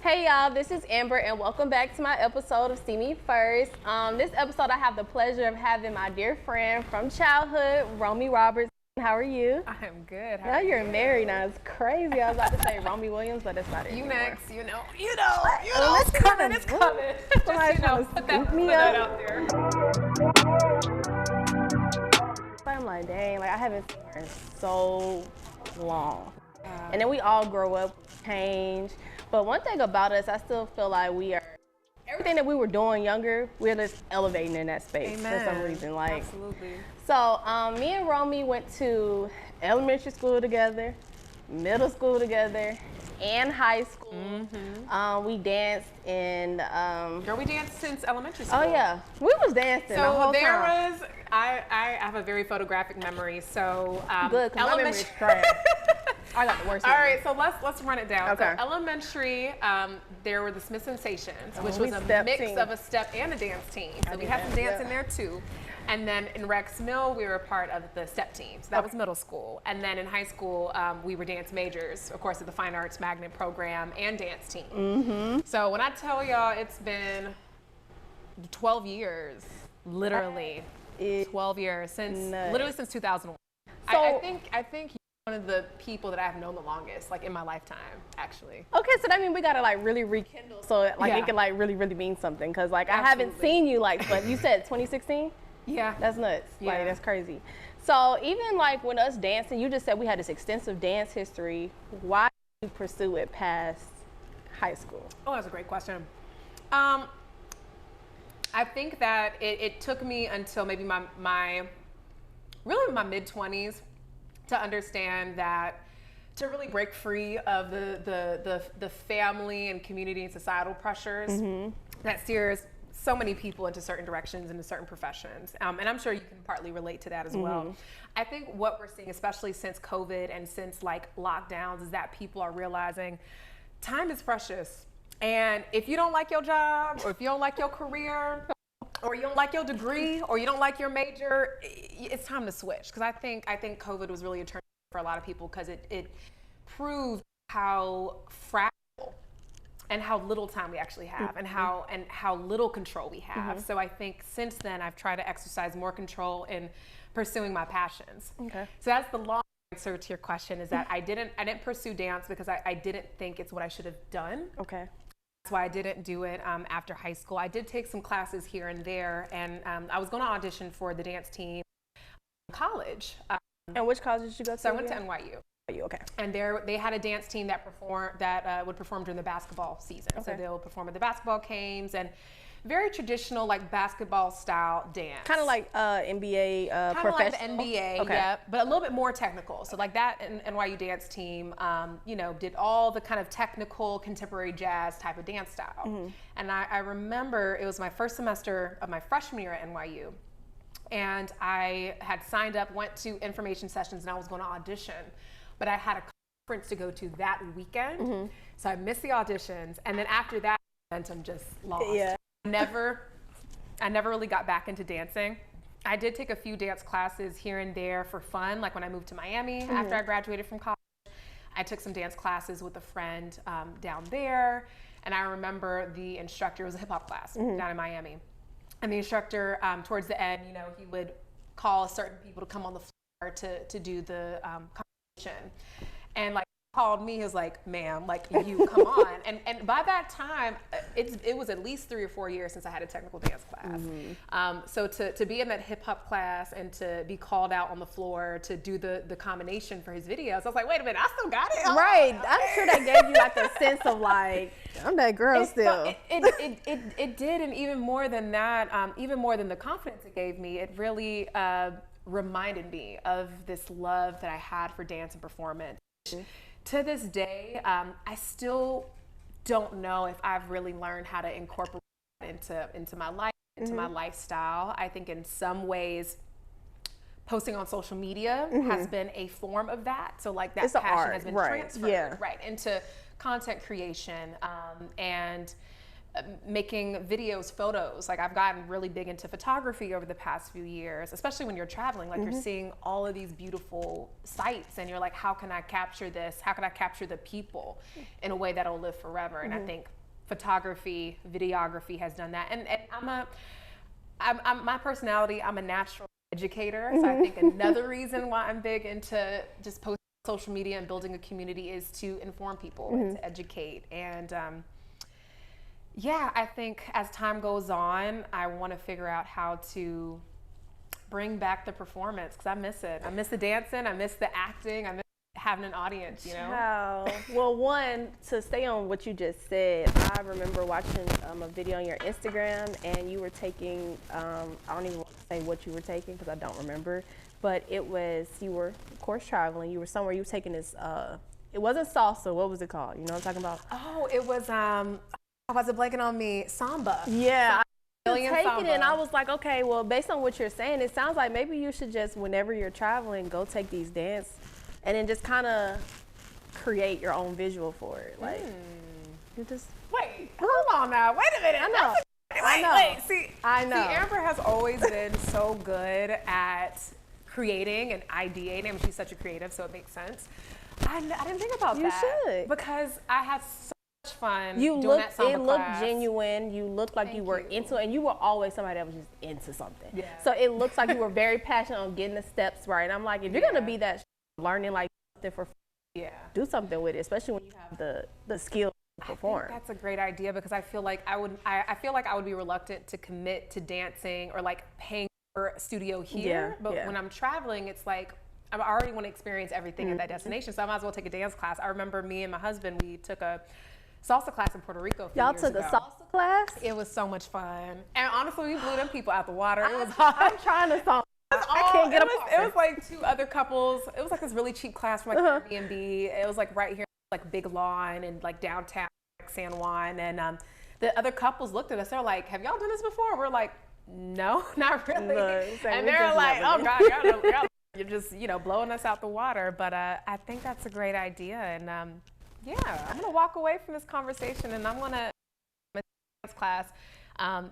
Hey y'all, this is Amber and welcome back to my episode of See Me First. This episode I have the pleasure of having my dear friend from childhood, Romie Roberts. How are you? I am good. Now you're married now. It's crazy. I was about to say Romie Williams, but it's not it anymore. Next, you know. It's coming. It's coming. Somebody's trying to scoop me up. Out there. I'm like, dang, like I haven't seen her in so long. And then we all grow up, change. But one thing about us, I still feel like we are, everything that we were doing younger, we're just elevating in that space for some reason. Like, absolutely. So me and Romie went to elementary school together, middle school together, and high school. We danced in. Girl, we danced since elementary school. Oh yeah, we was dancing the whole time. I have a very photographic memory. So good, because my memory is trash. I got the worst. All right, so let's run it down. Okay. So elementary, there were the Smith Sensations, which we was a step mix team. of a step and a dance team. So we had some dance in there too. And then in Rex Mill, we were a part of the step team. So that was middle school. And then in high school, we were dance majors, of course, at the Fine Arts Magnet program and dance team. So when I tell y'all it's been 12 years, literally 12 years literally since 2001. So, I think you're one of the people that I've known the longest, like in my lifetime, actually. Okay, so that means we gotta like really rekindle, so it can like really mean something. Cause like I haven't seen you like, but you said 2016. Yeah. That's nuts. Yeah. Like that's crazy. So even like when us dancing, you just said we had this extensive dance history. Why did you pursue it past high school? Oh, that's a great question. I think that it took me until maybe my mid-20s to understand that to really break free of the family and community and societal pressures that steers so many people into certain directions, into certain professions. And I'm sure you can partly relate to that as well. I think what we're seeing, especially since COVID and since like lockdowns, is that people are realizing time is precious. And if you don't like your job, or if you don't like your career, or you don't like your degree, or you don't like your major, it's time to switch. Because I think COVID was really a turn for a lot of people, because it proved how fragile and how little time we actually have, and how little control we have. So I think since then I've tried to exercise more control in pursuing my passions. Okay. So that's the long answer to your question, is that I didn't pursue dance because I didn't think it's what I should have done. Okay. That's why I didn't do it after high school. I did take some classes here and there, and I was going to audition for the dance team in college. And which college did you go to? So I went to NYU. Okay. And they had a dance team that would perform during the basketball season. Okay. So they'll perform at the basketball games, and very traditional, like basketball style dance. Kind of like NBA professional. Kind of like the NBA, yeah, but a little bit more technical. So like that NYU dance team, did all the kind of technical contemporary jazz type of dance style. And I remember it was my first semester of my freshman year at NYU. And I had signed up, went to information sessions, and I was going to audition. But I had a conference to go to that weekend, so I missed the auditions. And then after that, momentum just lost. Yeah. I never really got back into dancing. I did take a few dance classes here and there for fun, like when I moved to Miami after I graduated from college. I took some dance classes with a friend down there, and I remember the instructor, it was a hip hop class down in Miami. And the instructor, towards the end, he would call certain people to come on the floor to do the competition. And like called me, he was like, ma'am, like you come on. And by that time, it was at least 3 or 4 years since I had a technical dance class. So to be in that hip hop class and to be called out on the floor to do the combination for his videos, I was like, wait a minute, I still got it. Right. I'm sure that gave you like a sense of like, I'm that girl still. It did, and even more than that, even more than the confidence it gave me, it really reminded me of this love that I had for dance and performance. To this day, I still don't know if I've really learned how to incorporate that into my life, into my lifestyle. I think in some ways, posting on social media has been a form of that. So like that passion has been transferred into content creation. And making videos, photos. Like I've gotten really big into photography over the past few years, especially when you're traveling, like you're seeing all of these beautiful sights and you're like, how can I capture this? How can I capture the people in a way that'll live forever? And I think photography, videography has done that. And I'm my personality, I'm a natural educator. So I think another reason why I'm big into just posting on social media and building a community is to inform people and to educate. And yeah, I think as time goes on, I want to figure out how to bring back the performance because I miss it. I miss the dancing, I miss the acting, I miss having an audience, you know? Wow. Well, one, to stay on what you just said, I remember watching a video on your Instagram and you were taking, I don't even want to say what you were taking because I don't remember, but it was, you were, of course, traveling. You were somewhere, you were taking this, it wasn't salsa, what was it called? You know what I'm talking about? Oh, it was, was it blanking on me? Samba. Yeah. I was taking Samba. it and I was like, okay, well, based on what you're saying, it sounds like maybe you should just, whenever you're traveling, go take these dance and then just kind of create your own visual for it. Like, you just... Wait, hold on now. Wait a minute. I know. Wait. See, I know. See, Amber has always been so good at creating and ideating. I mean, she's such a creative, so it makes sense. I didn't think about that. You should. Because I had so much fun You doing looked, that samba it looked class. genuine. You looked like you were into it, and you were always somebody that was just into something. Yeah. So it looks like you were very passionate on getting the steps right. And I'm like, if you're gonna be that learning like something for, do something with it, especially when you have the skill to perform. That's a great idea because I feel like I would be reluctant to commit to dancing or like paying for a studio here. But when I'm traveling, it's like I already want to experience everything at that destination, so I might as well take a dance class. I remember me and my husband, we took a salsa class in Puerto Rico a few years ago. Y'all took a salsa class? It was so much fun. And honestly, we blew them people out the water. It was hot. I'm trying to salsa. I can't get it was like two other couples. It was like this really cheap class from like Airbnb. It was like right here, like big lawn and like downtown San Juan. And the other couples looked at us. They're like, "Have y'all done this before?" We're like, "No, not really." And they're like, "Oh God, y'all you're just blowing us out the water." But I think that's a great idea. And yeah, I'm gonna walk away from this conversation and I'm gonna dance class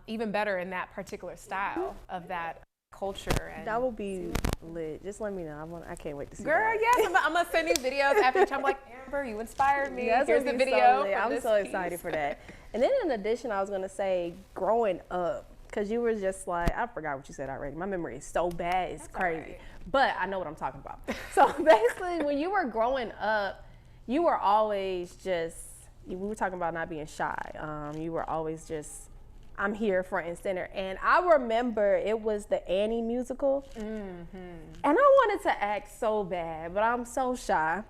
even better in that particular style of that culture. And that will be lit. Just let me know. I can't wait to see Girl, that. yes, I'm gonna send you videos after each. I'm like, Amber, you inspired me. That's Here's the video. I'm so excited for that. And then in addition, I was gonna say, growing up, because you were just like, I forgot what you said already. My memory is so bad, it's crazy. Right. But I know what I'm talking about. So basically, when you were growing up, you were always just, we were talking about not being shy. You were always just, I'm here front and center. And I remember it was the Annie musical. And I wanted to act so bad, but I'm so shy.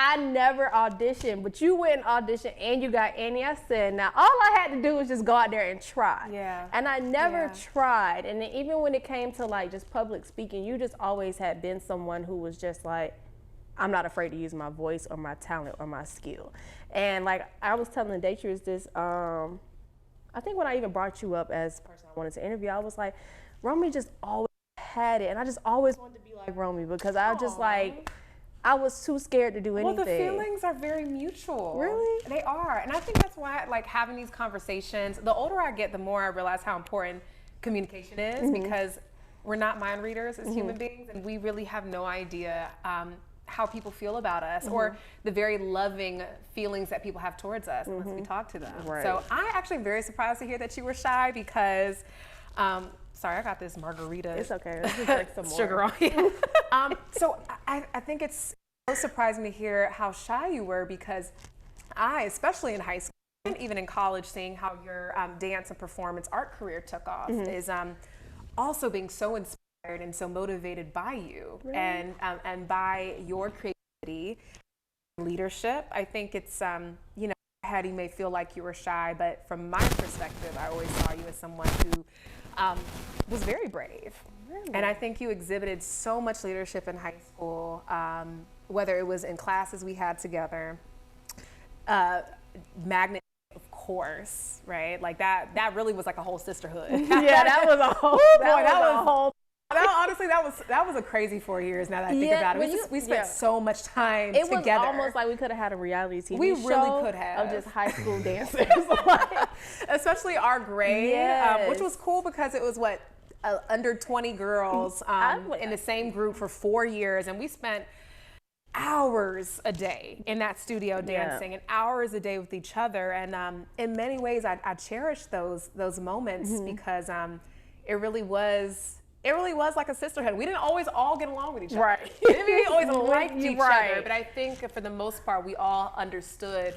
I never auditioned, but you went and auditioned and you got Annie. I said, now all I had to do was just go out there and try. And I never tried. And then even when it came to like just public speaking, you just always had been someone who was just like, I'm not afraid to use my voice or my talent or my skill. And like I was telling the daters this, I think when I even brought you up as the person I wanted to interview, I was like, Romie just always had it. And I just always wanted to be like Romie because I was just like, I was too scared to do anything. Well, the feelings are very mutual. Really? They are. And I think that's why, like, having these conversations, the older I get, the more I realize how important communication is because we're not mind readers as human beings and we really have no idea how people feel about us or the very loving feelings that people have towards us unless we talk to them. Right. So I'm actually very surprised to hear that you were shy because, sorry, I got this margarita. It's okay. Let's just drink some more. Sugar on it. So I think it's so surprising to hear how shy you were because I, especially in high school and even in college, seeing how your dance and performance art career took off is also being so inspired and so motivated by you and by your creativity, leadership. I think it's you may feel like you were shy, but from my perspective, I always saw you as someone who was very brave. Really? And I think you exhibited so much leadership in high school, whether it was in classes we had together, magnet, of course, right? Like that really was like a whole sisterhood. Yeah, that was a whole, that was a whole Honestly, that was a crazy 4 years. Now that I think about it, we spent so much time together. It was almost like we could have had a reality TV we show really could have of just high school dancers, especially our grade, which was cool because it was under 20 girls in the same group for 4 years, and we spent hours a day in that studio dancing and hours a day with each other. And in many ways, I cherish those moments because it really was like a sisterhood. We didn't always all get along with each other. Right. We didn't always like each other, but I think for the most part, we all understood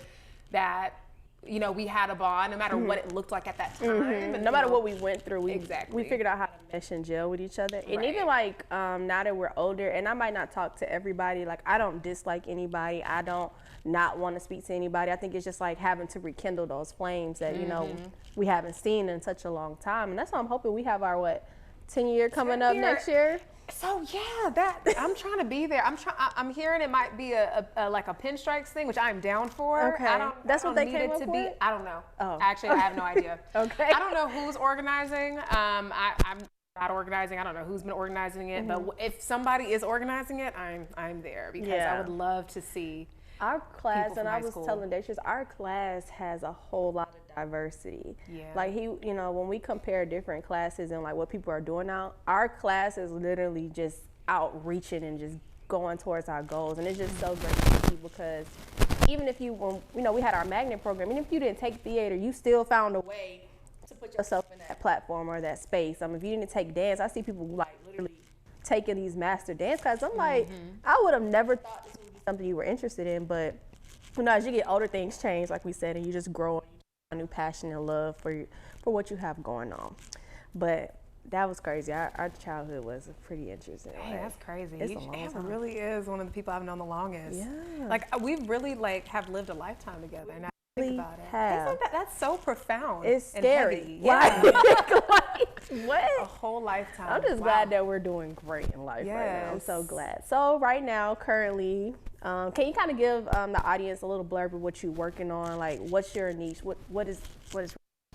that, you know, we had a bond no matter what it looked like at that time. And no matter what we went through, we Exactly. figured out how to mesh and gel with each other. And even like now that we're older, and I might not talk to everybody, like I don't dislike anybody. I don't not want to speak to anybody. I think it's just like having to rekindle those flames that, you know, we haven't seen in such a long time. And that's why I'm hoping we have our, 10-year coming up next year. So yeah, I'm trying to be there. I'm hearing it might be a like a pinstripes thing, which I'm down for. Okay. That's what they came up with? I don't know. Oh. Actually, I have no idea. Okay. I don't know who's organizing. I'm not organizing. I don't know who's been organizing it, but if somebody is organizing it, I'm there because I would love to see. Our class, and I was telling Dacious, our class has a whole lot of diversity. Yeah. Like you know, when we compare different classes and like what people are doing now, our class is literally just outreaching and just going towards our goals. And it's just so great to see because even if we had our magnet program, even if you didn't take theater, you still found a way to put yourself in that platform or that space. If you didn't take dance, I see people like literally taking these master dance classes. I'm like, I would have never thought this would be something you were interested in, but you know, as you get older, things change, like we said, and you just grow a new passion and love for what you have going on. But that was crazy. Our childhood was pretty interesting. Hey, that's crazy. It's a long time. Really is one of the people I've known the longest. Yeah. Like we've really have lived a lifetime together. And I think about it. Have. That's so profound. It's scary. Yeah. What? A whole lifetime. I'm just glad that we're doing great in life right now. I'm so glad. So right now, currently, can you kind of give the audience a little blurb of what you're working on? Like, what's your niche? What is?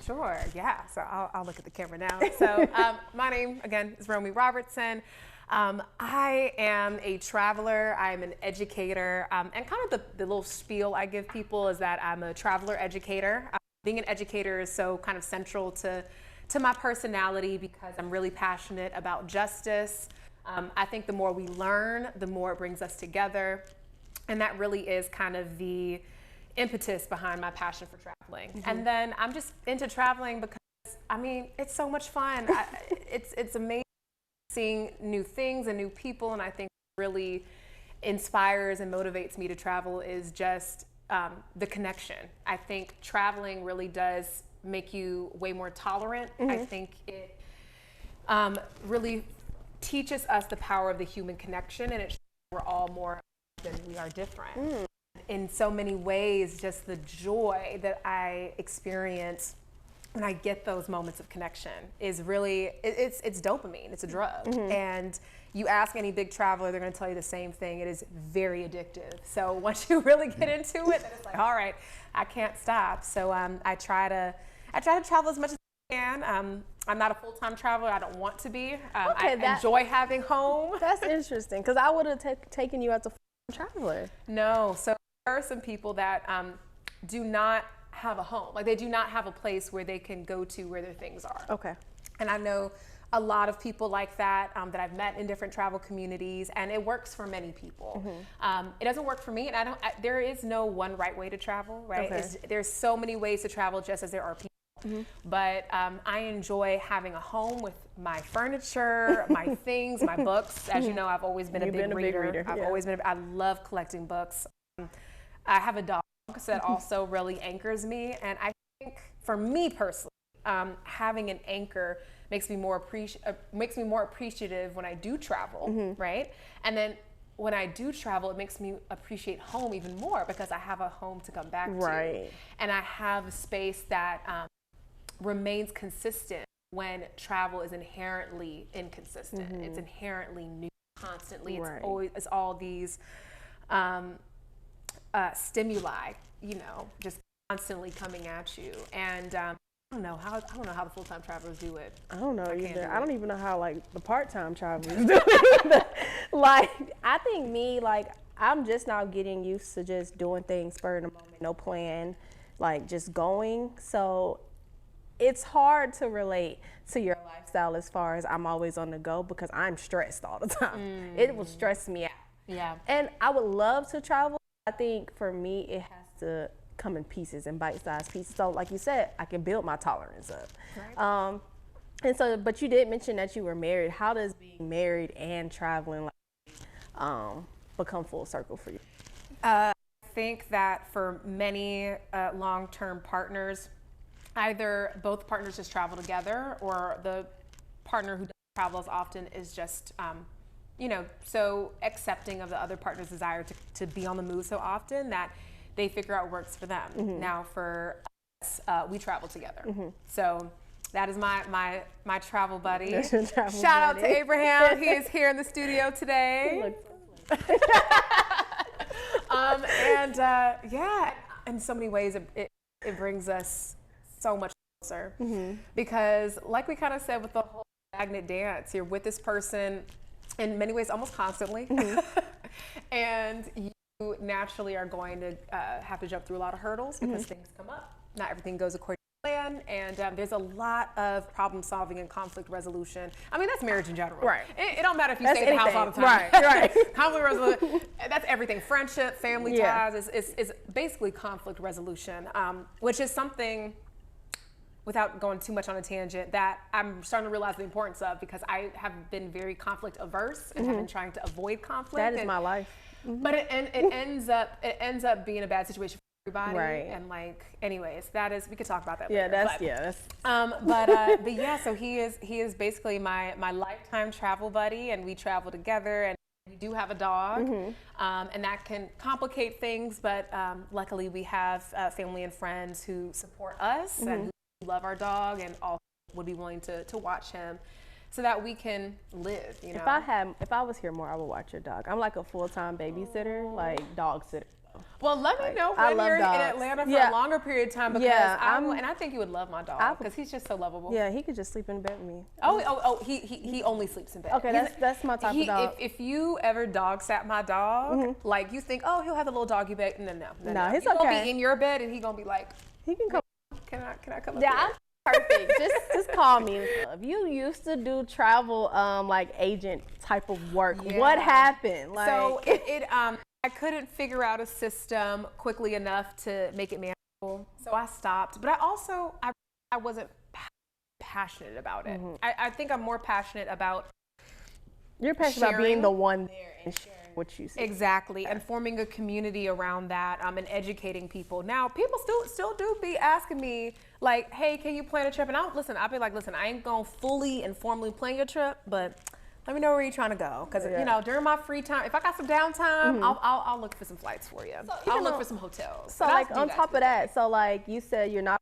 Sure. Yeah. So I'll look at the camera now. So my name again is Romie Robertson. I am a traveler. I'm an educator, and kind of the little spiel I give people is that I'm a traveler educator. Being an educator is so kind of central to my personality because I'm really passionate about justice. I think the more we learn, the more it brings us together. And that really is kind of the impetus behind my passion for traveling. And then I'm just into traveling because, it's so much fun. It's amazing seeing new things and new people. And I think really inspires and motivates me to travel is just the connection. I think traveling really does make you way more tolerant. I think it really teaches us the power of the human connection, and we're all more than we are different. In so many ways, just the joy that I experience when I get those moments of connection is really, it's dopamine, it's a drug. And you ask any big traveler, they're gonna tell you the same thing. It is very addictive. So once you really get into it, then it's like, all right, I can't stop. So I try to travel as much as I can. I'm not a full-time traveler. I don't want to be. I enjoy having home. That's interesting, because I would have taken you as a full-time traveler. No, so there are some people that do not have a home. Like they do not have a place where they can go to where their things are. Okay. And I know a lot of people like that that I've met in different travel communities, and it works for many people. It doesn't work for me, and there is no one right way to travel, right? Okay. There's so many ways to travel, just as there are people. But I enjoy having a home with my furniture, my things, my books. As you know, I've always been a big reader. I love collecting books. I have a dog, so that also really anchors me. And I think for me personally, having an anchor makes me more appreciative when I do travel, right? And then when I do travel, it makes me appreciate home even more because I have a home to come back to. And I have a space that remains consistent when travel is inherently inconsistent. It's inherently new constantly. It's all these stimuli, just constantly coming at you. And I don't know how the full-time travelers do it. I don't know either. I don't even know how like the part-time travelers do it. Like I think I'm just now getting used to just doing things spur of the moment, no plan, like just going. So it's hard to relate to your lifestyle as far as I'm always on the go because I'm stressed all the time. It will stress me out. Yeah. And I would love to travel. I think for me, it has to come in pieces and bite-sized pieces. So like you said, I can build my tolerance up. Right. And so, but you did mention that you were married. How does being married and traveling become full circle for you? I think that for many long-term partners, either both partners just travel together or the partner who doesn't travel as often is just, so accepting of the other partner's desire to be on the move so often that they figure out what works for them. Mm-hmm. Now for us, we travel together. Mm-hmm. So that is my travel buddy. Shout out to Abraham. He is here in the studio today. In so many ways it brings us so much closer. Mm-hmm. Because like we kind of said with the whole magnet dance, you're with this person in many ways almost constantly. Mm-hmm. And you naturally are going to have to jump through a lot of hurdles because things come up. Not everything goes according to plan, and there's a lot of problem solving and conflict resolution. I mean, that's marriage in general. Right. It don't matter if you stay at the house all the time. Right. Conflict resolution, that's everything. Friendship, family ties is basically conflict resolution, which is something, without going too much on a tangent, that I'm starting to realize the importance of because I have been very conflict averse and have been trying to avoid conflict. That is my life. Mm-hmm. But it ends up being a bad situation for everybody. Right. And anyways, we could talk about that later. So he is basically my lifetime travel buddy, and we travel together, and we do have a dog, and that can complicate things. But luckily, we have family and friends who support us and who love our dog, and also would be willing to watch him, so that we can live, you know. If I was here more, I would watch your dog. I'm like a full-time babysitter, like dog sitter. Well, let me know when you're in Atlanta for a longer period of time because I think you would love my dog because he's just so lovable. Yeah, he could just sleep in bed with me. He only sleeps in bed. Okay, that's my type of dog. If you ever dog sat my dog, like you think, oh, he'll have the little doggy bed. No, he's gonna be in your bed and he gonna be like, he can come. Can I come up here? I'm perfect. just call me. You used to do travel like agent type of work. Yeah. What happened? So I couldn't figure out a system quickly enough to make it manageable, so I stopped. But I wasn't passionate about it. I think I'm more passionate about. You're passionate about being the one there and sharing what you see. Exactly, and forming a community around that, and educating people. Now, people still do be asking me, like, hey, can you plan a trip? And I'll be like, listen, I ain't gonna fully and formally plan your trip, but let me know where you're trying to go. Because, during my free time, if I got some downtime, I'll look for some flights for you. So, I'll look for some hotels. So, on top of that, so, you said you're not.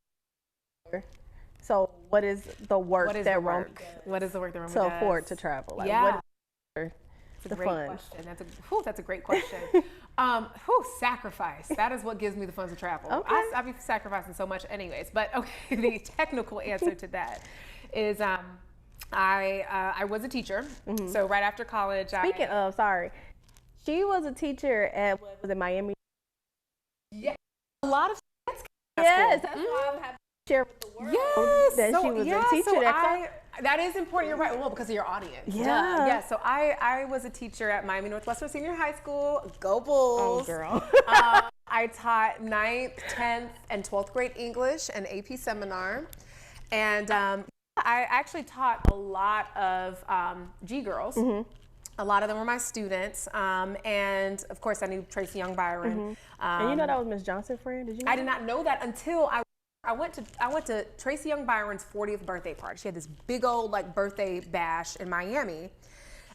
So, what is the work that Romie does? What is the work that Romie does? To afford to travel? That's a great question. That's a great question. Sacrifice. That is what gives me the fun to travel. Okay. I be sacrificing so much anyways. But okay, the technical answer to that is I was a teacher. So right after college, she was a teacher at Miami. Yeah, a lot of yes, that's why I'm happy to share with the world that she was a teacher. That is important. You're right. Well, because of your audience. Yeah. Yeah. So I was a teacher at Miami Northwestern Senior High School. Go Bulls. Oh, girl. I taught 9th, 10th, and 12th grade English and AP seminar. And I actually taught a lot of G girls. A lot of them were my students. And of course, I knew Tracy Young Byron. And you know that was Miss Johnson's friend? Did you know I did not know that until I went to Tracy Young Byron's 40th birthday party. She had this big old birthday bash in Miami.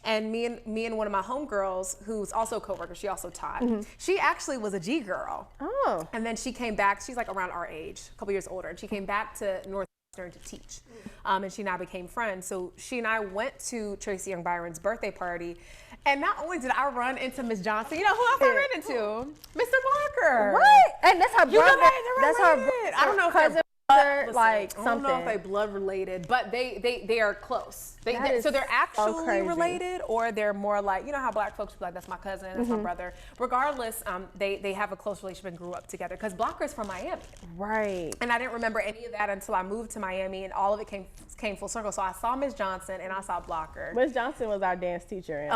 And me and one of my homegirls, who's also a coworker, she also taught. She actually was a G girl. Oh. And then she came back, she's around our age, a couple years older, and she came back to Northwestern to teach. And she and I became friends. So she and I went to Tracy Young Byron's birthday party. And not only did I run into Miss Johnson, you know who else I ran into? Mr. Blocker. What? And that's her brother. That's her brother. I don't know if cousin, sister, listen, like I something. don't know if they blood related, but they are close. So they're so actually crazy. related, or they're more like, you know how black folks be like, that's my cousin, that's my brother. Regardless, they have a close relationship and grew up together because Blocker's from Miami. Right. And I didn't remember any of that until I moved to Miami, and all of it came full circle. So I saw Miss Johnson and I saw Blocker. Miss Johnson was our dance teacher. In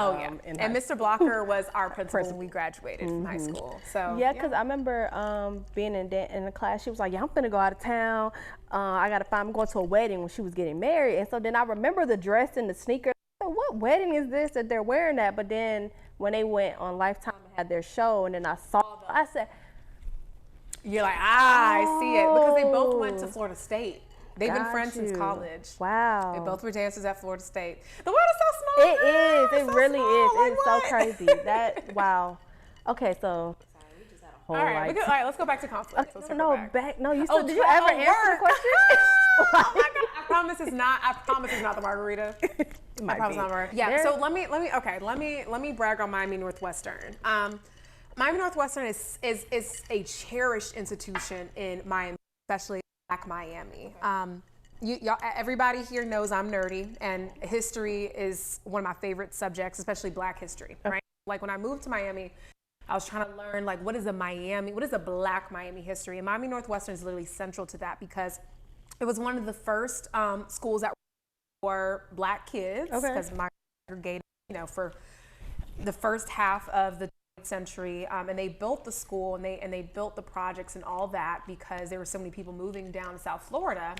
And Mr. Blocker was our principal when we graduated from high school. So yeah, because I remember being in the class. She was like, "Yeah, I'm finna go out of town. I'm going to a wedding when she was getting married." And so then I remember the dress and the sneakers. So what wedding is this that they're wearing that? But then when they went on Lifetime and had their show, and then I said, you're like, I see it, because they both went to Florida State. They've been friends since college. Wow. They both were dancers at Florida State. The world is so small. It is. It so really small. Is. Like, it's so crazy. Wow. Okay, so. All right, all right, let's go back to conflict. Okay, no, you still, did you ever answer the question? Oh my God, I promise it's not the margarita. I promise not margarita. Yeah, so let me brag on Miami Northwestern. Miami Northwestern is a cherished institution in Miami, especially Black Miami. Y'all, everybody here knows I'm nerdy, and history is one of my favorite subjects, especially Black history, right? Like when I moved to Miami, I was trying to learn, like, what is a Black Miami history? And Miami Northwestern is literally central to that because it was one of the first schools that were Black kids, because my congregated, for the first half of the 20th century, and they built the school and they built the projects and all that because there were so many people moving down to South Florida.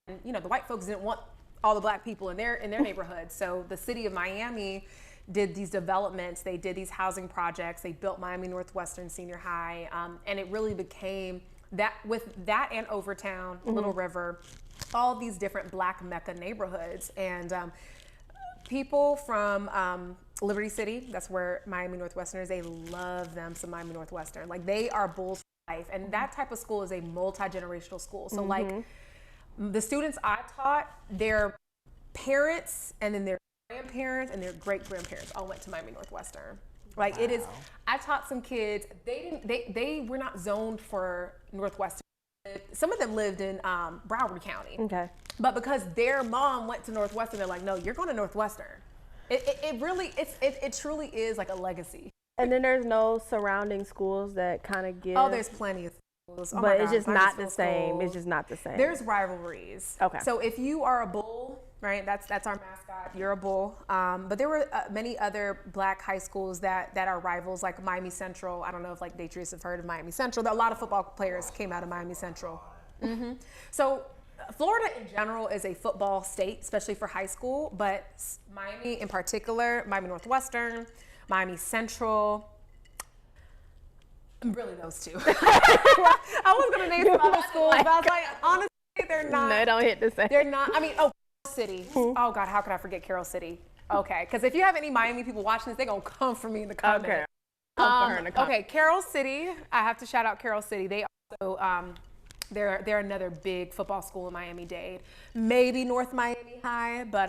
And, the white folks didn't want all the Black people in their neighborhood, so the city of Miami did these developments, they did these housing projects, they built Miami Northwestern Senior High, and it really became that, with that and Overtown, Little River, all these different Black Mecca neighborhoods. And people from Liberty City, that's where Miami Northwestern is, they love them some Miami Northwestern. Like, they are bulls for life. And that type of school is a multi-generational school. So like the students I taught, their parents and then their grandparents and their great-grandparents all went to Miami Northwestern. Like, it is, I taught some kids, they were not zoned for Northwestern. Some of them lived in Broward County. Okay. But because their mom went to Northwestern, they're like, no, you're going to Northwestern. It truly is like a legacy. And then there's no surrounding schools that kind of give. Oh, there's plenty of schools. Oh, but it's just not the same. It's just not the same. There's rivalries. Okay. So if you are a bull, right? That's our mascot. You're a bull. But there were many other Black high schools that are rivals, like Miami Central. I don't know if like Detrius have heard of Miami Central. A lot of football players came out of Miami Central. So Florida in general is a football state, especially for high school. But Miami in particular, Miami Northwestern, Miami Central. Really, those two. I was gonna name some other schools, but I was like, honestly, they're not. No, they don't hit the same. They're not. I mean, Carroll City. Oh God, how could I forget Carroll City? Okay, because if you have any Miami people watching this, they're gonna come for me in the comments. Okay, Carroll City. I have to shout out Carroll City. They also they're another big football school in Miami-Dade. Maybe North Miami High, but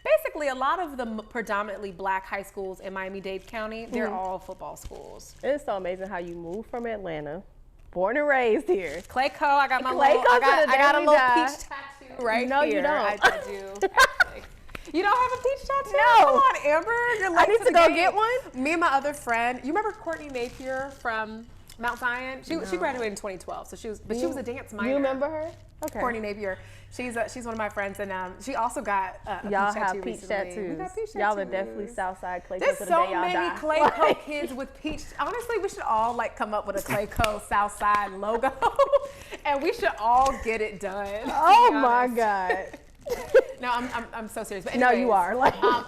basically a lot of the predominantly Black high schools in Miami-Dade County, they're all football schools. It's so amazing how you moved from Atlanta, born and raised here. Clayco, I got my I got a little peach tattoo right no, here. No, you don't. I do. You don't have a peach tattoo? No. Come on, Amber. You're late I need to go get one. Me and my other friend, you remember Courtney Napier from Mount Zion? She graduated in 2012, so she was a dance minor. You remember her? Okay. Courtney Napier. She's one of my friends, and she also got a y'all peach tattoo have peach recently. tattoos. We got peach tattoos. Y'all are definitely Southside Clayco. There's so many Clayco die. kids with peach. Honestly, we should all like come up with a Clayco Southside logo, and we should all get it done. Oh my God. No, I'm so serious. But anyways, no, you are.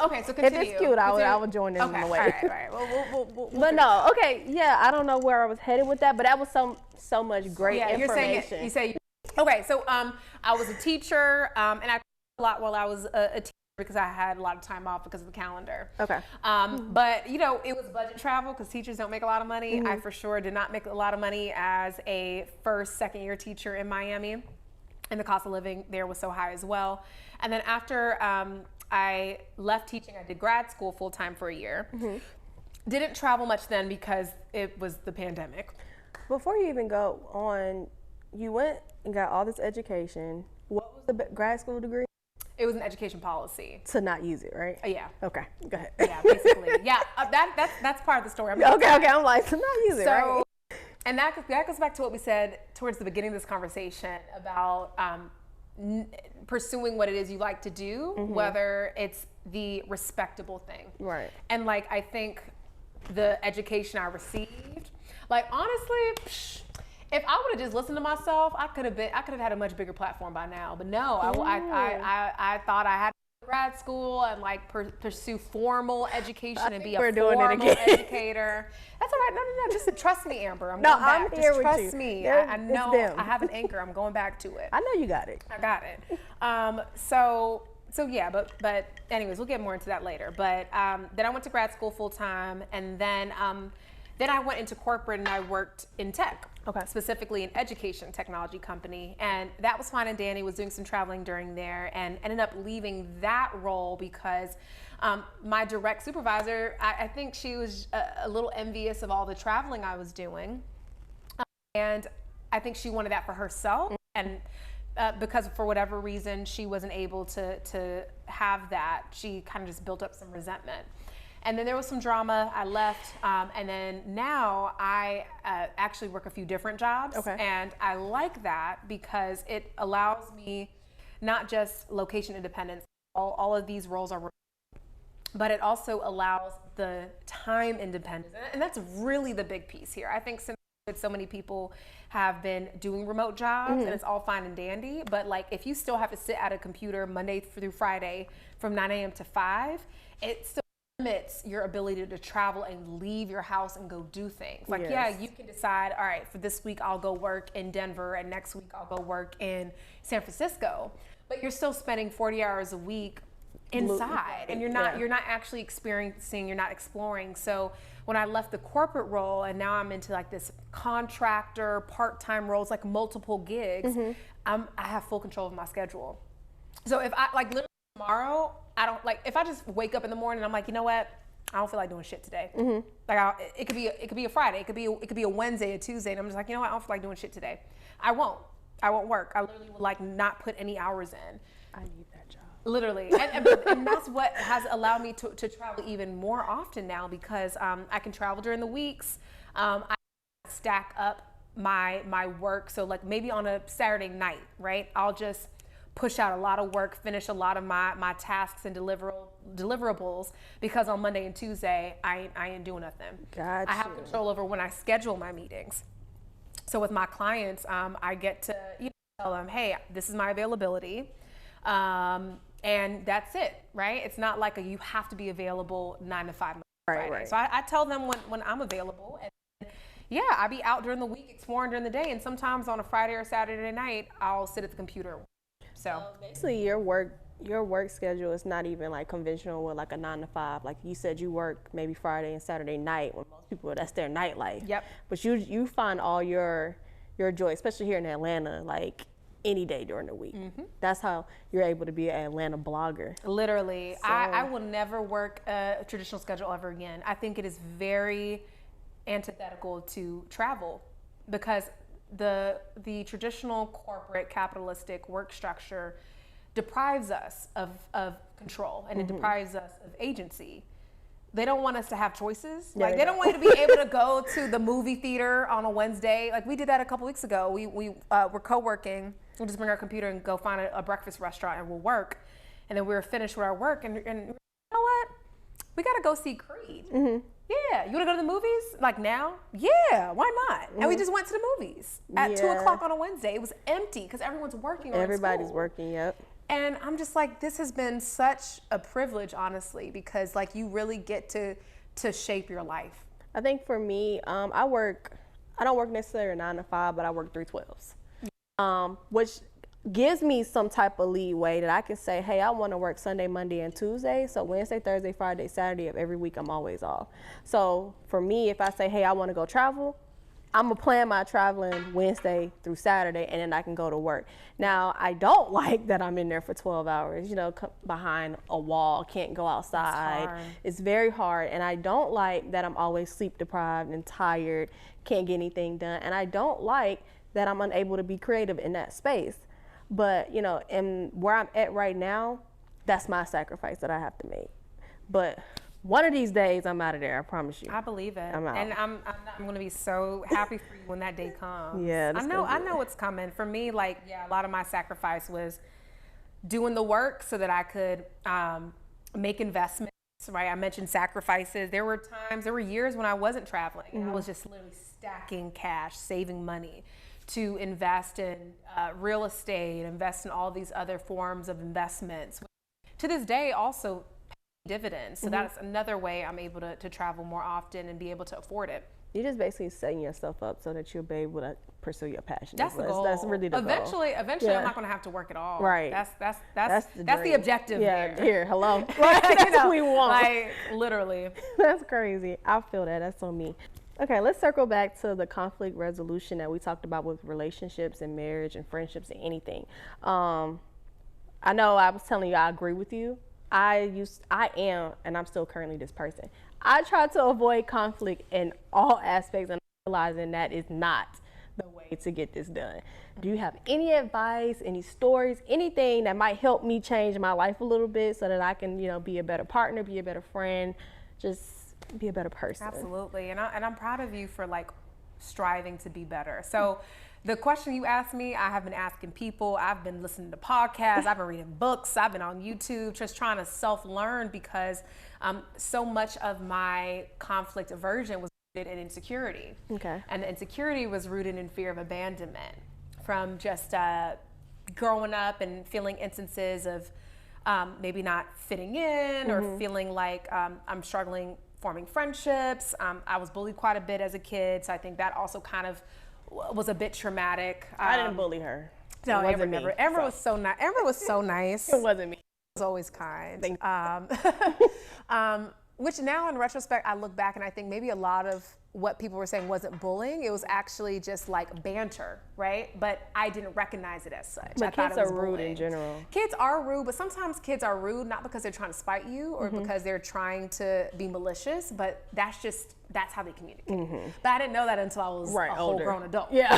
Okay, so continue. If it's cute, I would join in okay, the way. All right. We'll but no, okay, yeah, I don't know where I was headed with that, but that was so much great information. You're saying okay, so I was a teacher, and I a lot while I was a teacher because I had a lot of time off because of the calendar. Okay. But it was budget travel because teachers don't make a lot of money. I for sure did not make a lot of money as a second year teacher in Miami. And the cost of living there was so high as well. And then after I left teaching, I did grad school full time for a year. Didn't travel much then because it was the pandemic. Before you even go on, you went and got all this education. What was the grad school degree? It was an education policy. To not use it, right? Yeah. Okay, go ahead. Yeah, basically. Yeah, that's part of the story. Okay, I'm like, to not use it, right? And that goes back to what we said towards the beginning of this conversation about pursuing what it is you like to do, whether it's the respectable thing. Right. And like, I think the education I received, like honestly, if I would have just listened to myself, I could have had a much bigger platform by now. But no, I thought I had to go to grad school and like pursue formal education and be a formal educator. That's all right. No. Just trust me, Amber. I'm going back. I'm here with you. Trust me. I know I have an anchor. I'm going back to it. I know you got it. I got it. So yeah, but anyways, we'll get more into that later. But then I went to grad school full time, and then I went into corporate and I worked in tech. Okay. Specifically an education technology company. And that was fine and dandy, was doing some traveling during there and ended up leaving that role because my direct supervisor, I think she was a little envious of all the traveling I was doing. And I think she wanted that for herself. And because for whatever reason, she wasn't able to have that, she kind of just built up some resentment. And then there was some drama. I left, and then now I actually work a few different jobs. Okay. And I like that because it allows me not just location independence. All of these roles are, but it also allows the time independence, and that's really the big piece here. I think since so many people have been doing remote jobs, and it's all fine and dandy, but like if you still have to sit at a computer Monday through Friday from 9 a.m. to 5, it still limits your ability to travel and leave your house and go do things. Like, yes. Yeah, you can decide, all right, for this week I'll go work in Denver and next week I'll go work in San Francisco. But you're still spending 40 hours a week inside and you're not actually experiencing, you're not exploring. So when I left the corporate role and now I'm into like this contractor, part-time roles, like multiple gigs, I have full control of my schedule. So if I like literally tomorrow, I don't like, if I just wake up in the morning and I'm like, you know what, I don't feel like doing shit today. Like it could be a Friday, it could be a Wednesday, a Tuesday, and I'm just like, you know what, I don't feel like doing shit today. I won't work. I literally would like not put any hours in. I need that job. Literally, and that's what has allowed me to travel even more often now because I can travel during the weeks. I stack up my work, so like maybe on a Saturday night, right? I'll just push out a lot of work, finish a lot of my tasks and deliverables because on Monday and Tuesday, I ain't doing nothing. Gotcha. I have control over when I schedule my meetings. So with my clients, I get to tell them, hey, this is my availability. And that's it, right? It's not like you have to be available 9 to 5 Friday. Right. So I tell them when I'm available. And yeah, I be out during the week exploring during the day. And sometimes on a Friday or Saturday night, I'll sit at the computer. So basically your work schedule is not even like conventional with like a 9 to 5. Like you said, you work maybe Friday and Saturday night when most people, that's their nightlife. Yep. But you find all your joy, especially here in Atlanta, like any day during the week. That's how you're able to be an Atlanta blogger. Literally. So, I will never work a traditional schedule ever again. I think it is very antithetical to travel because the traditional corporate capitalistic work structure deprives us of control and it deprives us of agency. They don't want us to have choices. Yeah, like they don't want you to be able to go to the movie theater on a Wednesday. Like we did that a couple weeks ago. We were co-working. We'll just bring our computer and go find a breakfast restaurant and we'll work. And then we were finished with our work and you know what? We gotta go see Creed. Yeah, you wanna go to the movies? Like now? Yeah, why not? And we just went to the movies at 2 o'clock on a Wednesday. It was empty because everyone's working or everybody's working, yep. And I'm just like, this has been such a privilege, honestly, because like you really get to shape your life. I think for me, I don't work necessarily 9 to 5, but I work 3/12s, which gives me some type of leeway that I can say, hey, I want to work Sunday, Monday, and Tuesday. So Wednesday, Thursday, Friday, Saturday of every week, I'm always off. So for me, if I say, hey, I want to go travel, I'm going to plan my traveling Wednesday through Saturday, and then I can go to work. Now, I don't like that I'm in there for 12 hours, behind a wall, can't go outside. It's very hard. And I don't like that I'm always sleep deprived and tired, can't get anything done. And I don't like that I'm unable to be creative in that space. But, you know, and where I'm at right now, that's my sacrifice that I have to make. But one of these days, I'm out of there. I promise you. I believe it. I'm out. And I'm going to be so happy for you when that day comes. Yeah, I know it's coming. For me, like, yeah, a lot of my sacrifice was doing the work so that I could make investments, right? I mentioned sacrifices. There were years when I wasn't traveling. Mm-hmm. I was just literally stacking cash, saving money to invest in real estate, invest in all these other forms of investments. To this day, also dividends. So mm-hmm. that's another way I'm able to travel more often and be able to afford it. You're just basically setting yourself up so that you'll be able to pursue your passion. That's the goal. That's really the eventually, goal. Eventually, yeah. I'm not going to have to work at all. Right. That's the objective. Yeah. There. Here, hello. Right. That's what we want. Like literally. That's crazy. I feel that. That's on me. Okay, let's circle back to the conflict resolution that we talked about with relationships and marriage and friendships and anything. I know I was telling you I agree with you. I am, and I'm still currently this person. I try to avoid conflict in all aspects, and realizing that is not the way to get this done. Do you have any advice, any stories, anything that might help me change my life a little bit so that I can, you know, be a better partner, be a better friend, just be a better person? Absolutely, and I'm proud of you for like striving to be better. So the question you asked me, I have been asking people, I've been listening to podcasts, I've been reading books, I've been on YouTube, just trying to self-learn because so much of my conflict aversion was rooted in insecurity. Okay. And the insecurity was rooted in fear of abandonment from just growing up and feeling instances of maybe not fitting in mm-hmm. or feeling like I'm struggling forming friendships. I was bullied quite a bit as a kid, so I think that also kind of was a bit traumatic. I didn't bully her. No, Amber was so nice. Amber was so nice. It wasn't me. It was always kind. Which now in retrospect, I look back and I think maybe a lot of what people were saying wasn't bullying. It was actually just like banter, right? But I didn't recognize it as such. But kids are rude in general. Kids are rude, but sometimes kids are rude not because they're trying to spite you or mm-hmm. because they're trying to be malicious, but that's how they communicate. Mm-hmm. But I didn't know that until I was a whole grown adult. Yeah.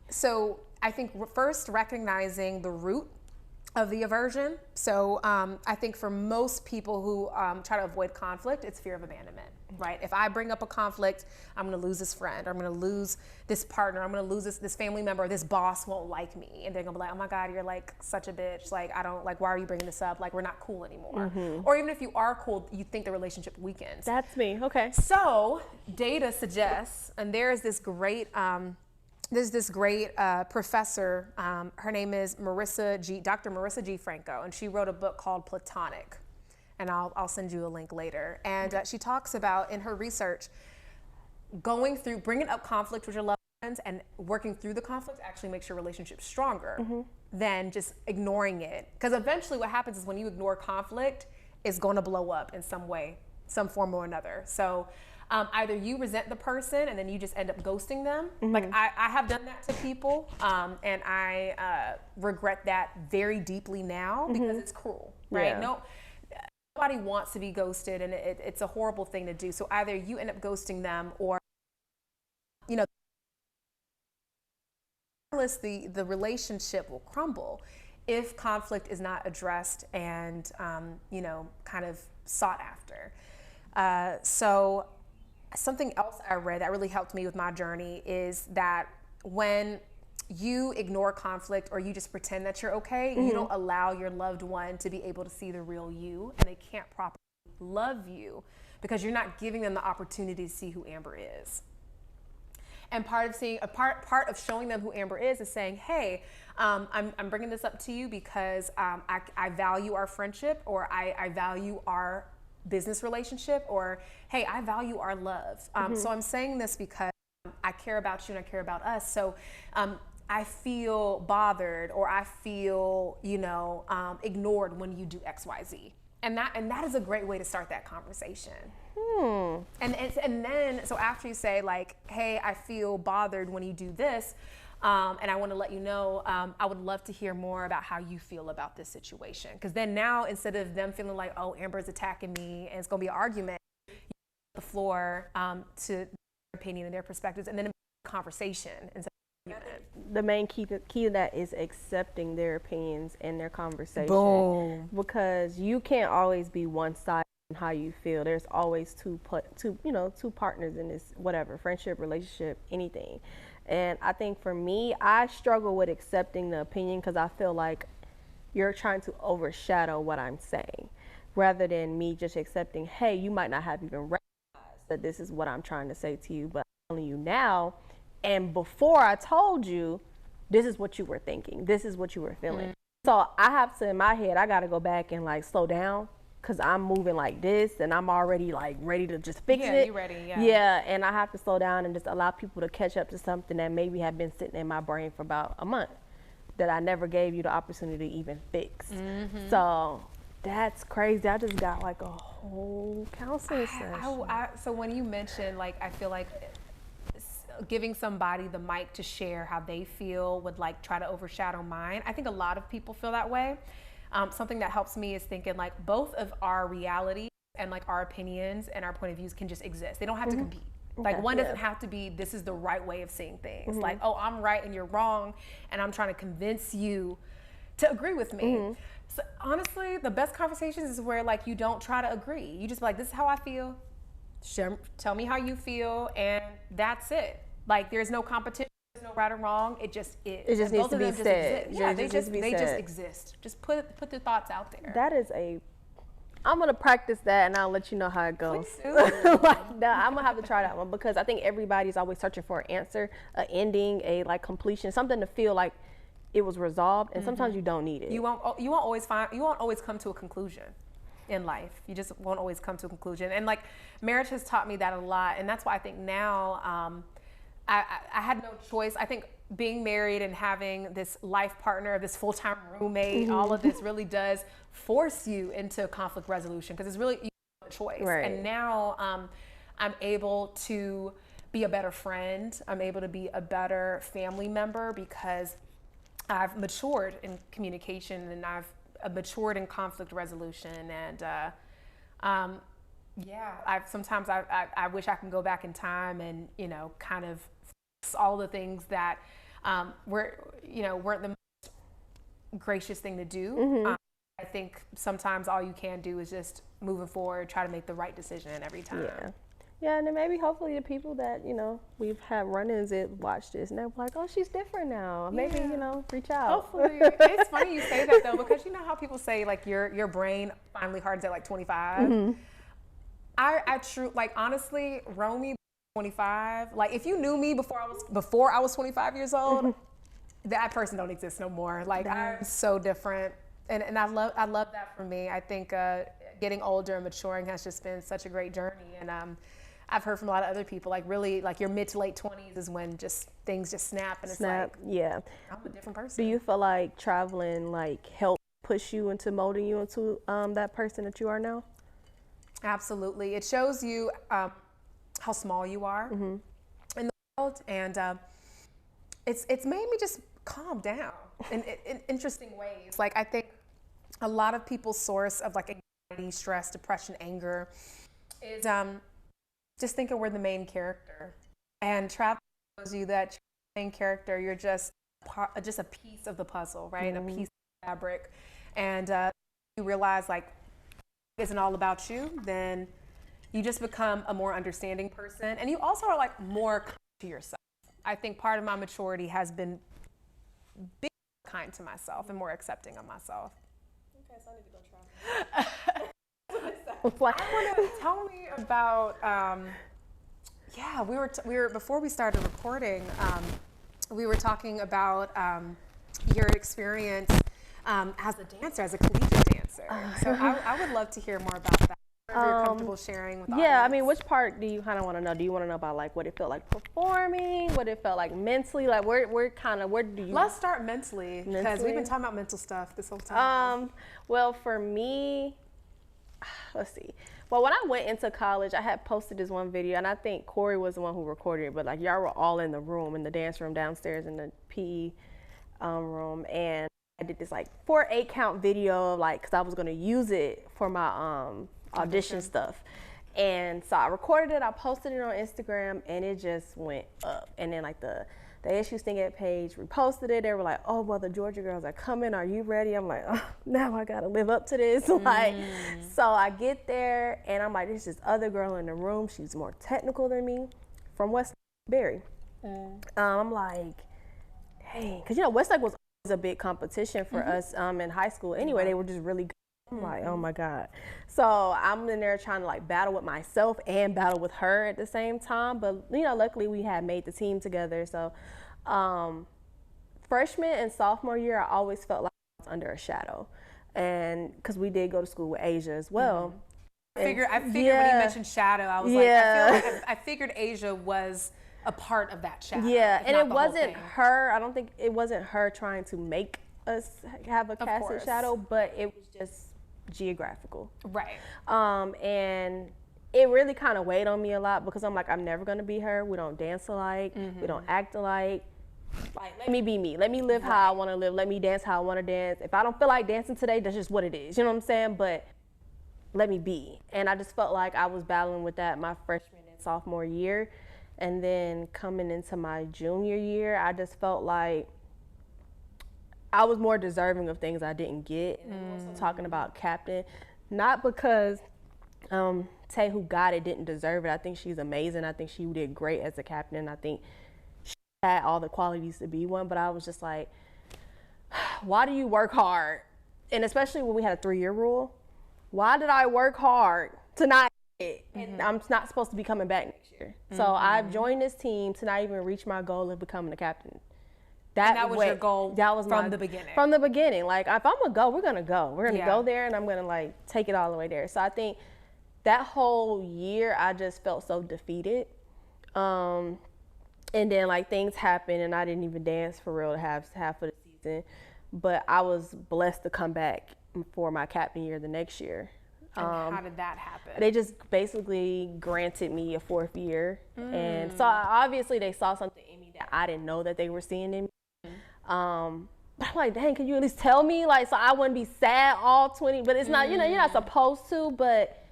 So I think first recognizing the root of the aversion. So I think for most people who try to avoid conflict, it's fear of abandonment, right? If I bring up a conflict, I'm going to lose this friend, or I'm going to lose this partner, I'm going to lose this family member, or this boss won't like me. And they're going to be like, oh my God, you're like such a bitch. Like, why are you bringing this up? Like, we're not cool anymore. Mm-hmm. Or even if you are cool, you think the relationship weakens. That's me. Okay. So data suggests, and there's this great professor, her name is Dr. Marissa G. Franco, and she wrote a book called Platonic, and I'll send you a link later. And she talks about, in her research, bringing up conflict with your loved ones and working through the conflict actually makes your relationship stronger mm-hmm. than just ignoring it. Because eventually what happens is when you ignore conflict, it's going to blow up in some way, some form or another. So either you resent the person and then you just end up ghosting them. Mm-hmm. Like I have done that to people, and I regret that very deeply now because mm-hmm. it's cruel, right? Yeah. Nobody wants to be ghosted, and it's a horrible thing to do. So either you end up ghosting them, or the relationship will crumble if conflict is not addressed and kind of sought after. So something else I read that really helped me with my journey is that when you ignore conflict or you just pretend that you're okay, mm-hmm. you don't allow your loved one to be able to see the real you, and they can't properly love you because you're not giving them the opportunity to see who Amber is. And part of showing them who Amber is saying, hey, I'm bringing this up to you because I value our friendship, or I value our business relationship, or hey, I value our love. Mm-hmm. So I'm saying this because I care about you and I care about us. So I feel bothered, or I feel ignored when you do X, Y, Z. And that is a great way to start that conversation. And then so after you say like, hey, I feel bothered when you do this, and I want to let you know, I would love to hear more about how you feel about this situation. Because then now, instead of them feeling like, oh, Amber's attacking me and it's going to be an argument, you the floor to their opinion and their perspectives, and then conversation instead of the main key to that is accepting their opinions and their conversation. Boom. Because you can't always be one side in how you feel. There's always two partners in this, whatever, friendship, relationship, anything. And I think for me, I struggle with accepting the opinion because I feel like you're trying to overshadow what I'm saying, rather than me just accepting, hey, you might not have even recognized that this is what I'm trying to say to you, but I'm telling you now. And before I told you, this is what you were thinking. This is what you were feeling. So I have to, in my head, I got to go back and like slow down because I'm moving like this and I'm already like ready to just fix it. Yeah, you ready, yeah. Yeah, and I have to slow down and just allow people to catch up to something that maybe had been sitting in my brain for about a month that I never gave you the opportunity to even fix. So that's crazy. I just got like a whole counseling session. So when you mentioned, like, I feel like giving somebody the mic to share how they feel would like try to overshadow mine. I think a lot of people feel that way. Something that helps me is thinking like both of our reality and like our opinions and our point of views can just exist. They don't have to compete. Like one doesn't have to be, this is the right way of seeing things. Like, oh, I'm right and you're wrong, and I'm trying to convince you to agree with me. So honestly, the best conversations is where like you don't try to agree. You just be like, this is how I feel. Tell me how you feel, and that's it. Like there's no competition, there's no right or wrong. It just is. It just needs to be said. Yeah, they just exist. Just put their thoughts out there. That is I'm gonna practice that, and I'll let you know how it goes. Like, no, I'm gonna have to try that one because I think everybody's always searching for an answer, an ending, a like completion, something to feel like it was resolved. And sometimes you don't need it. You won't always come to a conclusion in life. You just won't always come to a conclusion. And like marriage has taught me that a lot, and that's why I think now I had no choice. I think being married and having this life partner, this full-time roommate, all of this really does force you into conflict resolution because it's really you have a choice. Right. And now I'm able to be a better friend. I'm able to be a better family member because I've matured in communication and I've matured in conflict resolution. And sometimes I wish I can go back in time and, kind of fix all the things that weren't the most gracious thing to do. I think sometimes all you can do is just moving forward, try to make the right decision every time. Yeah, and then maybe hopefully the people that, we've had run-ins that watch this and they're like, oh, she's different now. Maybe, reach out. Hopefully. It's funny you say that though, because you know how people say like your brain finally hardens at like 25? I like honestly, Romie 25, like if you knew me before I was 25 years old, that person don't exist no more. Like I'm so different. And I love that for me. I think getting older and maturing has just been such a great journey. And I've heard from a lot of other people, like really, like your mid to late 20s is when just things just snap and it's like, yeah, I'm a different person. Do you feel like traveling like helped push you into molding you into that person that you are now? Absolutely. It shows you how small you are in the world, and it's made me just calm down in interesting ways. Like I think a lot of people's source of like anxiety, stress, depression, anger is just thinking we're the main character. And travel shows you that you're the main character, you're just a piece of the puzzle, right? A piece of the fabric. And you realize like it isn't all about you, then you just become a more understanding person. And you also are like more kind to yourself. I think part of my maturity has been being kind to myself and more accepting of myself. Okay, so I need to go try. Tell me about, we were before we started recording, we were talking about your experience as a dancer, as a collegiate dancer. So I would love to hear more about that. If you're comfortable sharing with the audience. Yeah, I mean, which part do you kind of want to know? Do you want to know about like what it felt like performing, what it felt like mentally? Like where do you? Let's start mentally, because we've been talking about mental stuff this whole time. Well, for me, let's see. Well, when I went into college, I had posted this one video, and I think Corey was the one who recorded it, but like y'all were all in the room, in the dance room downstairs in the PE room, and I did this like 4/8 count video, like, cause I was gonna use it for my audition stuff. And so I recorded it, I posted it on Instagram, and it just went up. And then like the ASU Stingette page reposted it. They were like, oh, well, the Georgia girls are coming. Are you ready? I'm like, oh, now I got to live up to this. Like, so I get there, and I'm like, there's this other girl in the room. She's more technical than me from West Berry. I'm like, dang. Because, you know, Westlake was always a big competition for us in high school. Anyway, they were just really good. I'm like, oh my God. So I'm in there trying to like battle with myself and battle with her at the same time. But, you know, luckily we had made the team together. So freshman and sophomore year, I always felt like I was under a shadow. And because we did go to school with Asia as well. I figured when you mentioned shadow, I was like, I figured Asia was a part of that shadow. Yeah, and it wasn't her. I don't think it wasn't her trying to make us have a casted shadow, but it was just geographical. Right. And it really kind of weighed on me a lot because I'm like, I'm never going to be her. We don't dance alike. We don't act alike. Like, let me be me. Let me live how I want to live. Let me dance how I want to dance. If I don't feel like dancing today, that's just what it is. You know what I'm saying? But let me be. And I just felt like I was battling with that my freshman and sophomore year. And then coming into my junior year, I just felt like I was more deserving of things I didn't get. And I'm also talking about captain, not because Tay, who got it, didn't deserve it. I think she's amazing. I think she did great as a captain. I think she had all the qualities to be one, but I was just like, why do you work hard? And especially when we had a 3-year rule, why did I work hard to not get it? And I'm not supposed to be coming back next year. So I've joined this team to not even reach my goal of becoming a captain. That was your goal from the beginning. From the beginning. Like, if I'm going to go, we're going to go. We're going to go there, and I'm going to, like, take it all the way there. So I think that whole year, I just felt so defeated. And then, like, things happened, and I didn't even dance for real half of the season. But I was blessed to come back for my captain year the next year. And how did that happen? They just basically granted me a 4th year. And so, obviously, they saw something in me that I didn't know that they were seeing in me. But I'm like, dang, can you at least tell me? Like, so I wouldn't be sad all 20, but it's not, you know, you're not supposed to, but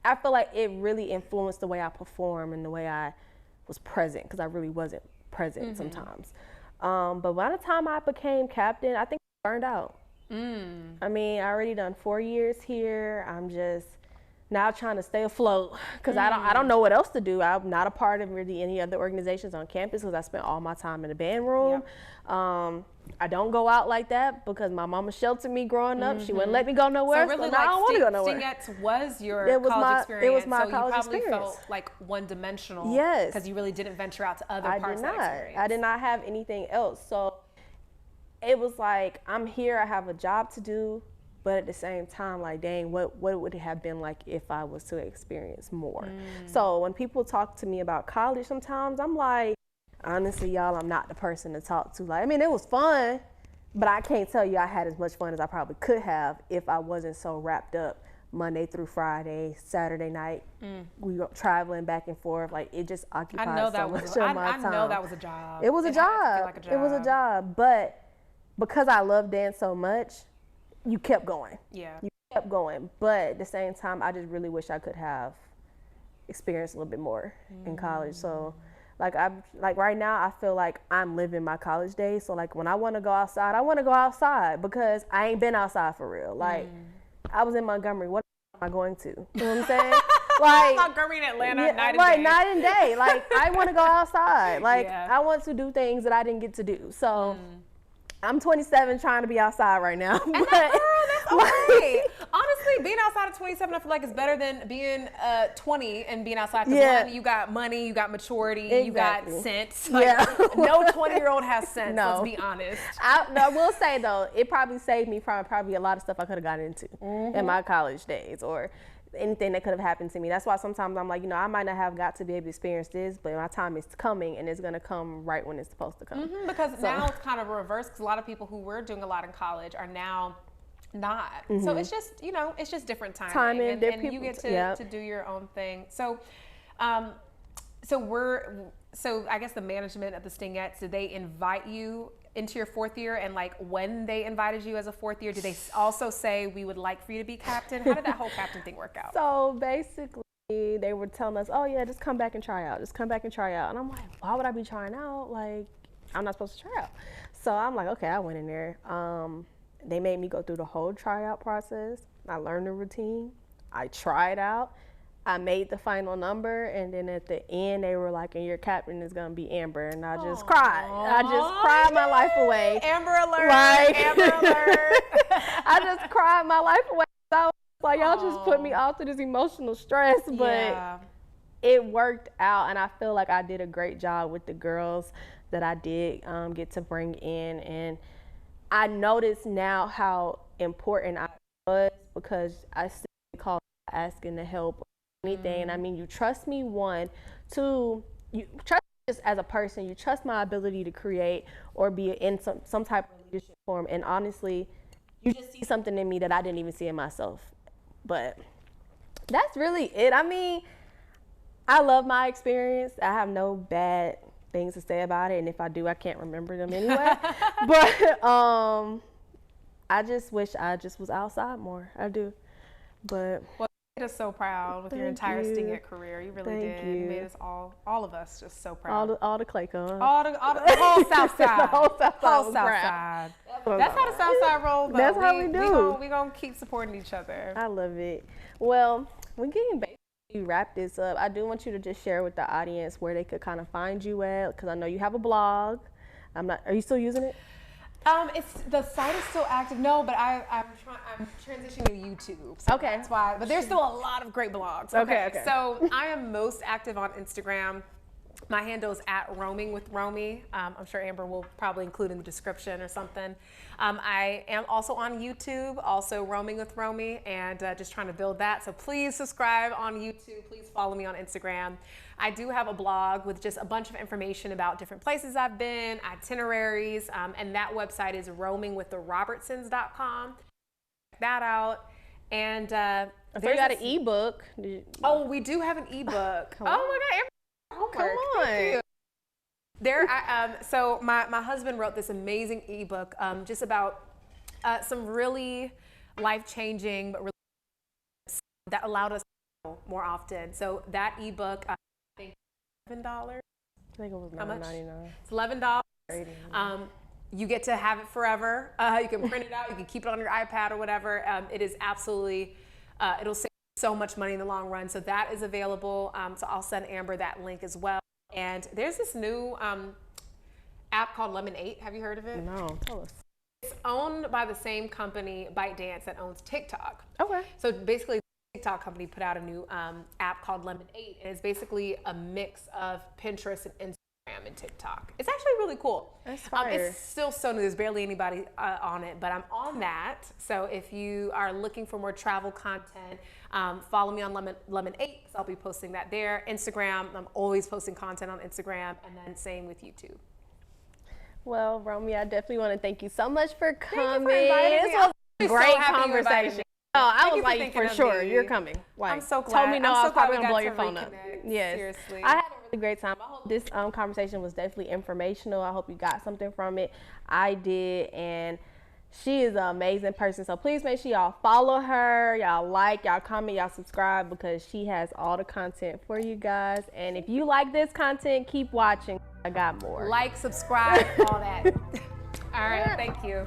I feel like it really influenced the way I perform and the way I was present, because I really wasn't present sometimes. But by the time I became captain, I think I burned out. I mean, I already done 4 years here. I'm just now trying to stay afloat because I don't know what else to do. I'm not a part of really any other organizations on campus because I spent all my time in the band room. I don't go out like that because my mama sheltered me growing up. She wouldn't let me go nowhere. So really, I don't want to go nowhere. Stingettes was your college experience. It was my so college you probably experience. felt like one-dimensional. Yes. Because you really didn't venture out to other parts of that experience. I did not have anything else. So it was like, I'm here, I have a job to do, but at the same time, like, dang, what would it have been like if I was to experience more? So when people talk to me about college sometimes, I'm like, honestly, y'all, I'm not the person to talk to. Like, I mean, it was fun, but I can't tell you I had as much fun as I probably could have if I wasn't so wrapped up Monday through Friday, Saturday night, we were traveling back and forth. Like, it just occupied so much of my time. I know that was a job. It was a job. It was a job. But because I love dance so much, you kept going. Yeah. You kept going. But at the same time, I just really wish I could have experienced a little bit more in college. So like right now, I feel like I'm living my college days. So like when I want to go outside, I want to go outside because I ain't been outside for real. Like I was in Montgomery. What am I going to? You know what I'm saying? Like Montgomery in Atlanta, night and day. Right, night and day. Like I want to go outside. Like I want to do things that I didn't get to do. So I'm 27 trying to be outside right now. And girl, that's okay. Honestly, being outside at 27, I feel like it's better than being 20 and being outside. Because one, you got money, you got maturity, you got sense. Like, no 20-year-old has sense, let's be honest. I will say, though, it probably saved me from probably a lot of stuff I could have gotten into in my college days or anything that could have happened to me. That's why sometimes I'm like, you know, I might not have got to be able to experience this, but my time is coming and it's going to come right when it's supposed to come. Because now it's kind of reversed because a lot of people who were doing a lot in college are now not. So it's just, you know, it's just different timing. And you get to do your own thing. So, so I guess the management of the Stingettes, did they invite you into your 4th year? And like when they invited you as a 4th year, did they also say we would like for you to be captain? How did that whole captain thing work out? So basically They were telling us, oh yeah, just come back and try out. Just come back and try out. And I'm like, why would I be trying out? Like, I'm not supposed to try out. So I'm like, okay, I went in there. They made me go through the whole tryout process. I learned the routine. I tried out. I made the final number, and then at the end, they were like, and your captain is going to be Amber. And I just cried. I just cried my life away. Amber alert. Like, Amber alert. I just cried my life away. I was like, y'all just put me off to this emotional stress. But it worked out, and I feel like I did a great job with the girls that I did get to bring in. And I notice now how important I was, because I still call asking to help anything. I mean, you trust me, one. Two, you trust me just as a person. You trust my ability to create or be in some type of leadership form. And honestly, you just see something in me that I didn't even see in myself. But that's really it. I mean, I love my experience. I have no bad things to say about it. And if I do, I can't remember them anyway. But I just wish I just was outside more. I do. But made us so proud with your entire Sting It career. You really did. You made us all of us just so proud. All the Claycon. All the whole South Side. The whole South Side. Whole South Side. That's how the South Side rolls. That's how we do. We gonna keep supporting each other. I love it. Well, we're getting basically wrap this up. I do want you to just share with the audience where they could kind of find you at, because I know you have a blog. Are you still using it? The site is still active. No, but I'm transitioning to YouTube. So okay. That's why. But there's still a lot of great blogs. Okay. So I am most active on Instagram. My handle is @roaming_with_Romie. I'm sure Amber will probably include in the description or something. I am also on YouTube, also Roaming with Romie, and just trying to build that. So please subscribe on YouTube. Please follow me on Instagram. I do have a blog with just a bunch of information about different places I've been, itineraries, and that website is roamingwiththerobertsons.com. Check that out. And so you got an ebook. Oh, we do have an ebook. Oh my God, Amber. Come on. So my husband wrote this amazing ebook just about some really life-changing, but really that allowed us to know more often. So that ebook, I think $11. I think it was $9.99. It's $11. You get to have it forever. You can print it out. You can keep it on your iPad or whatever. It is absolutely, it'll save so much money in the long run. So that is available. So I'll send Amber that link as well. And there's this new app called Lemon8. Have you heard of it? No, tell us. It's owned by the same company, ByteDance, that owns TikTok. Okay. So basically, the TikTok company put out a new app called Lemon8, and it's basically a mix of Pinterest and Instagram and TikTok. It's actually really cool. That's fire. It's still so new. There's barely anybody on it, but I'm on that. So if you are looking for more travel content, follow me on Lemon8, because I'll be posting that there. Instagram, I'm always posting content on Instagram, and then same with YouTube. Well, Romie, I definitely want to thank you so much for coming. This was a great conversation. Oh, I was like, for sure, you're coming. Like, I'm so glad. Told me no, I was probably gonna blow your reconnect. phone up. Yes, seriously. I had a really great time. I hope this conversation was definitely informational. I hope you got something from it. I did, and she is an amazing person. So please make sure y'all follow her, y'all like, y'all comment, y'all subscribe, because she has all the content for you guys. And if you like this content, keep watching. I got more. Like, subscribe, all that. All right, thank you.